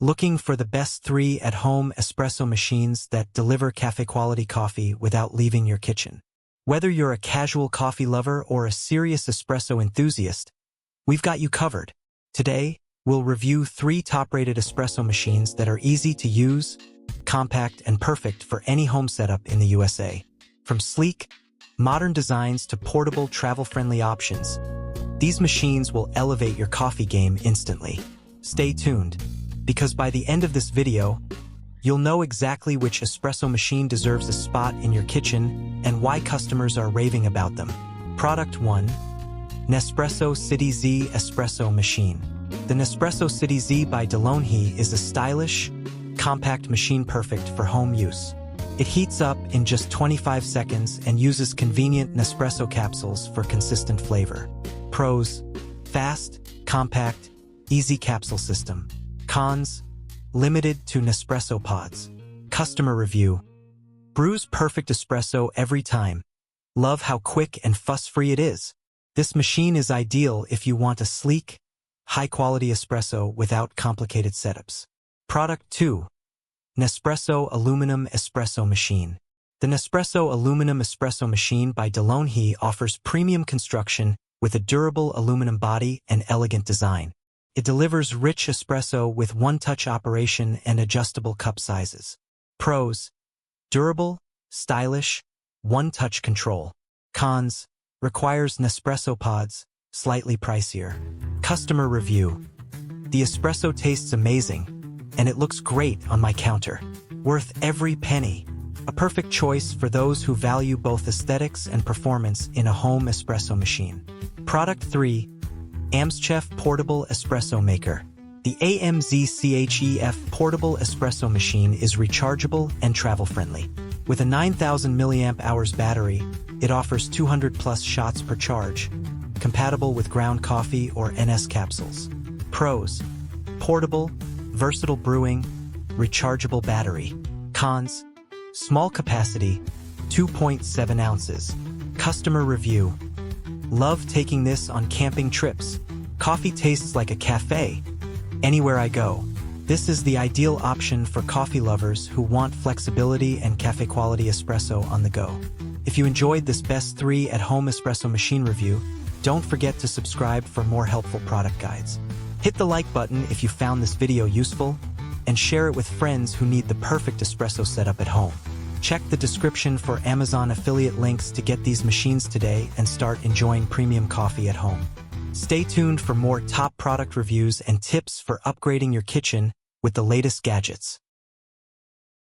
Looking for the best 3 at-home espresso machines that deliver cafe-quality coffee without leaving your kitchen? Whether you're a casual coffee lover or a serious espresso enthusiast, we've got you covered. Today, we'll review 3 top-rated espresso machines that are easy to use, compact, and perfect for any home setup in the USA. From sleek, modern designs to portable, travel-friendly options, these machines will elevate your coffee game instantly. Stay tuned, because by the end of this video, you'll know exactly which espresso machine deserves a spot in your kitchen and why customers are raving about them. Product 1. Nespresso CitiZ Espresso Machine. The Nespresso CitiZ by DeLonghi is a stylish, compact machine perfect for home use. It heats up in just 25 seconds and uses convenient Nespresso capsules for consistent flavor. Pros: fast, compact, easy capsule system. Cons: limited to Nespresso pods. Customer review: brews perfect espresso every time. Love how quick and fuss-free it is. This machine is ideal if you want a sleek, high-quality espresso without complicated setups. Product 2. Nespresso Aluminum Espresso Machine. The Nespresso Aluminum Espresso Machine by DeLonghi offers premium construction with a durable aluminum body and elegant design. It delivers rich espresso with one-touch operation and adjustable cup sizes. Pros: durable, stylish, one-touch control. Cons: requires Nespresso pods, slightly pricier. Customer review: the espresso tastes amazing, and it looks great on my counter. Worth every penny. A perfect choice for those who value both aesthetics and performance in a home espresso machine. Product 3. AMZCHEF Portable Espresso Maker. The AMZCHEF Portable Espresso Machine is rechargeable and travel-friendly. With a 9,000 mAh battery, it offers 200+ shots per charge, compatible with ground coffee or NS capsules. Pros: portable, versatile brewing, rechargeable battery. Cons: small capacity, 2.7 ounces. Customer review: love taking this on camping trips. Coffee tastes like a cafe anywhere I go. This is the ideal option for coffee lovers who want flexibility and cafe-quality espresso on the go. If you enjoyed this best 3 at-home espresso machine review, don't forget to subscribe for more helpful product guides. Hit the like button if you found this video useful, and share it with friends who need the perfect espresso setup at home. Check the description for Amazon affiliate links to get these machines today and start enjoying premium coffee at home. Stay tuned for more top product reviews and tips for upgrading your kitchen with the latest gadgets.